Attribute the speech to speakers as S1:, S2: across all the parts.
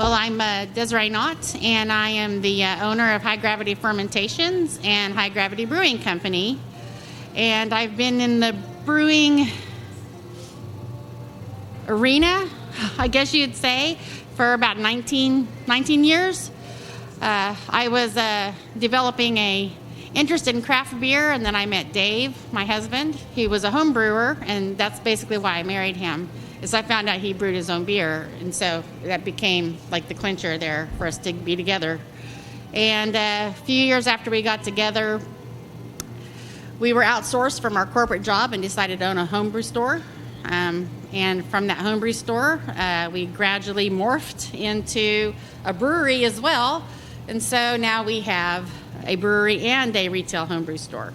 S1: Well, I'm Desiree Knott, and I am the owner of Gravity Fermentations and Gravity Brewing Company. And I've been in the brewing arena, I guess you'd say, for about 19 years. I was developing a interest in craft beer, and then I met Dave, my husband. He was a home brewer, and that's basically why I married him, is I found out he brewed his own beer, and so that became like the clincher there for us to be together. And a few years after we got together, we were outsourced from our corporate job and decided to own a homebrew store. And from that homebrew store, we gradually morphed into a brewery as well. And so now we have a brewery and a retail homebrew store.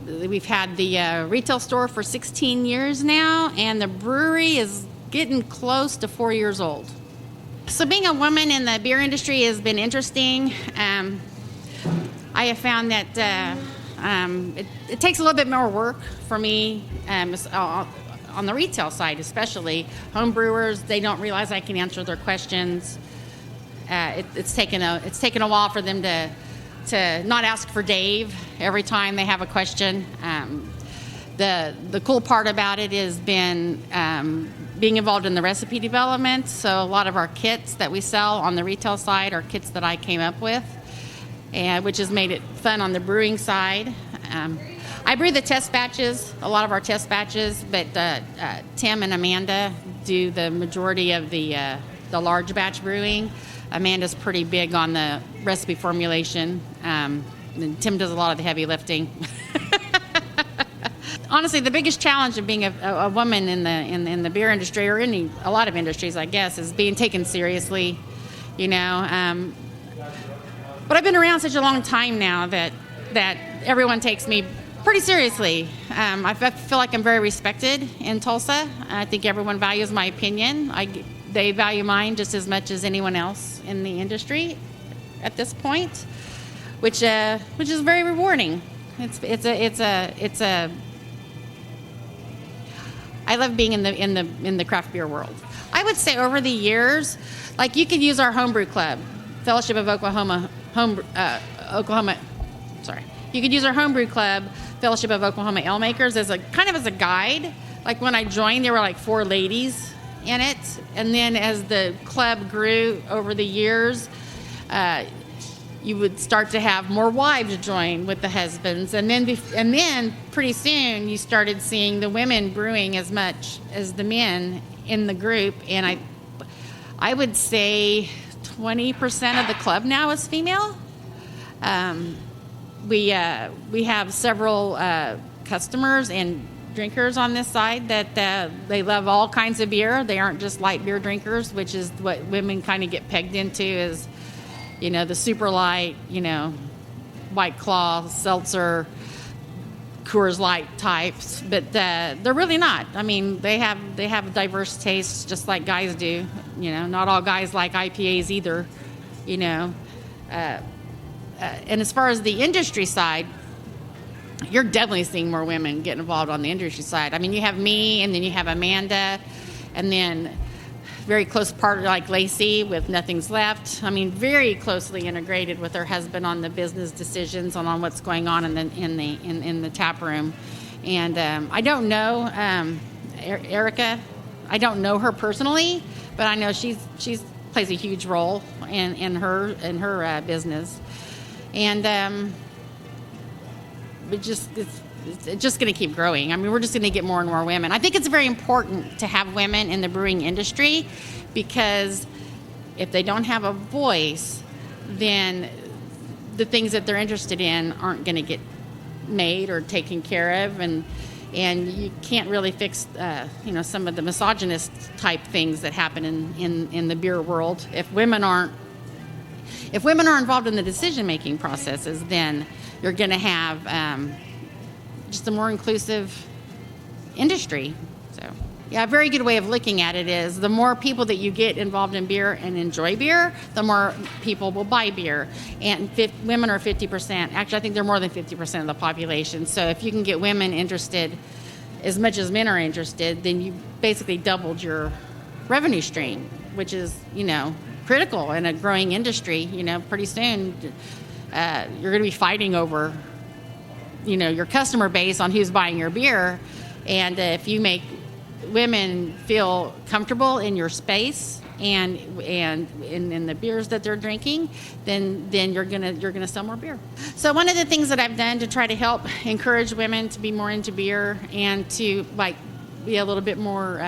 S1: We've had the retail store for 16 years now, and the brewery is getting close to 4 years old. So being a woman in the beer industry has been interesting. I have found that it takes a little bit more work for me on the retail side, especially. Home brewers, they don't realize I can answer their questions. It's taken a while for them to not ask for Dave every time they have a question. The cool part about it has been being involved in the recipe development. So a lot of our kits that we sell on the retail side are kits that I came up with, which has made it fun on the brewing side. I brew the test batches, a lot of our test batches, but Tim and Amanda do the majority of the large batch brewing. Amanda's pretty big on the recipe formulation, and Tim does a lot of the heavy lifting. Honestly, the biggest challenge of being a woman in the beer industry, or a lot of industries, I guess, is being taken seriously. You know, but I've been around such a long time now that everyone takes me pretty seriously. I feel like I'm very respected in Tulsa. I think everyone values my opinion. They value mine just as much as anyone else in the industry at this point, which is very rewarding. I love being in the craft beer world. I would say over the years, like, you could use our homebrew club, Fellowship of Oklahoma You could use our homebrew club, Fellowship of Oklahoma Ale Makers, as a guide. Like, when I joined, there were like 4 ladies in it, and then as the club grew over the years, you would start to have more wives join with the husbands, and then pretty soon you started seeing the women brewing as much as the men in the group, and I would say 20% of the club now is female. We have several customers and drinkers on this side that they love all kinds of beer. They aren't just light beer drinkers, which is what women kind of get pegged into, is, you know, the super light, you know, White Claw, seltzer, Coors Light types, but they're really not. I mean, they have diverse tastes just like guys do. You know, not all guys like IPAs either, you know. And as far as the industry side, you're definitely seeing more women get involved on the industry side. I mean, you have me, and then you have Amanda, and then very close partner like Lacey with Nothing's Left. I mean, very closely integrated with her husband on the business decisions on what's going on in the tap room. And I don't know Erica. I don't know her personally, but I know she's plays a huge role in her business. And it's just going to keep growing. I mean, we're just going to get more and more women. I think it's very important to have women in the brewing industry, because if they don't have a voice, then the things that they're interested in aren't going to get made or taken care of, and you can't really fix some of the misogynist type things that happen in the beer world. If women are involved in the decision-making processes, then you're going to have just a more inclusive industry. So, yeah, a very good way of looking at it is the more people that you get involved in beer and enjoy beer, the more people will buy beer. And women are 50%. Actually, I think they're more than 50% of the population. So if you can get women interested as much as men are interested, then you basically doubled your revenue stream, which is, critical in a growing industry. Pretty soon you're going to be fighting over, your customer base on who's buying your beer. And if you make women feel comfortable in your space and in the beers that they're drinking, then you're gonna sell more beer. So one of the things that I've done to try to help encourage women to be more into beer and to be a little bit more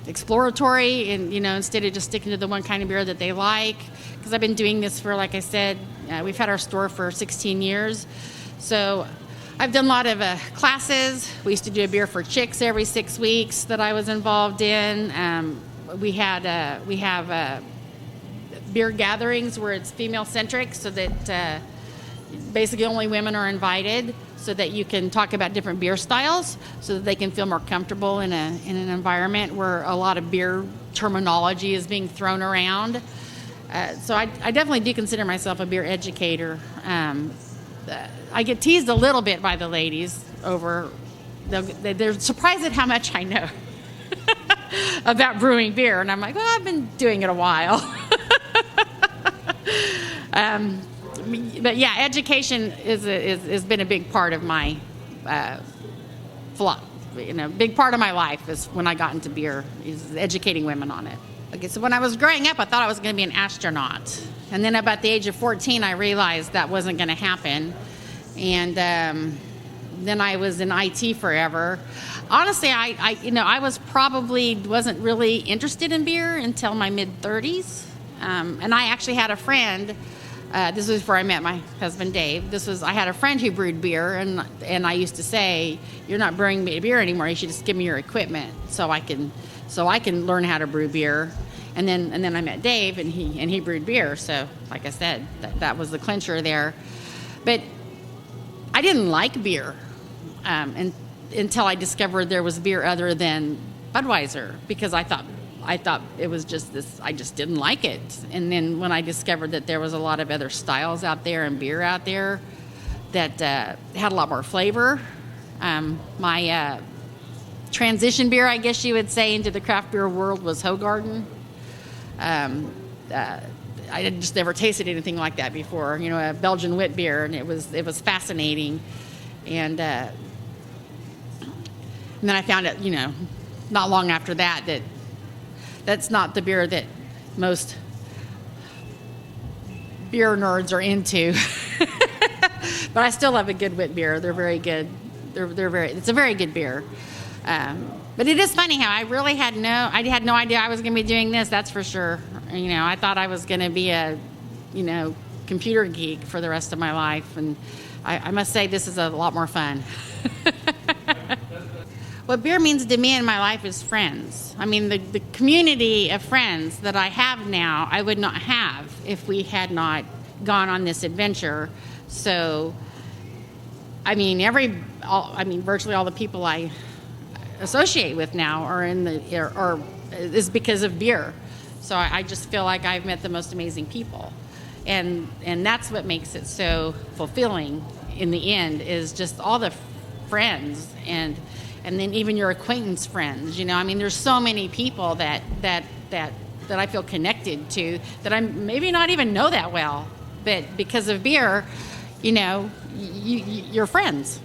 S1: exploratory, and instead of just sticking to the one kind of beer that they like, because I've been doing this for, like I said, we've had our store for 16 years. So I've done a lot of classes. We used to do a beer for chicks every 6 weeks that I was involved in. We have beer gatherings where it's female centric, so that basically only women are invited, so that you can talk about different beer styles, so that they can feel more comfortable in an environment where a lot of beer terminology is being thrown around. So I definitely do consider myself a beer educator. I get teased a little bit by the ladies over, they're surprised at how much I know about brewing beer. And I'm like, well, I've been doing it a while. But yeah, education has been a big part of my, big part of my life is when I got into beer, is educating women on it. Okay, so when I was growing up, I thought I was going to be an astronaut. And then about the age of 14, I realized that wasn't going to happen. And then I was in IT forever. Honestly, I wasn't really interested in beer until my mid-30s. And I actually had a friend, this was before I met my husband, Dave. I had a friend who brewed beer, and I used to say, you're not brewing me beer anymore, you should just give me your equipment so I can learn how to brew beer. And then I met Dave, and he brewed beer. So, like I said, that was the clincher there. But I didn't like beer until I discovered there was beer other than Budweiser, because I thought it was just this. I just didn't like it. And then when I discovered that there was a lot of other styles out there and beer out there that had a lot more flavor, my transition beer, I guess you would say, into the craft beer world was Hoegaarden. I had just never tasted anything like that before, a Belgian wit beer, and it was fascinating. And then I found out, not long after that's not the beer that most beer nerds are into. But I still love a good wit beer. They're very good. It's a very good beer. But it is funny how I had no idea I was going to be doing this, that's for sure. I thought I was going to be a, computer geek for the rest of my life. And I must say this is a lot more fun. What beer means to me in my life is friends. I mean, the community of friends that I have now, I would not have if we had not gone on this adventure. So, virtually all the people I associate with now are is because of beer. So I just feel like I've met the most amazing people, and that's what makes it so fulfilling in the end, is just all the friends and then even your acquaintance friends. There's so many people that I feel connected to that I maybe not even know that well, but because of beer, you're friends.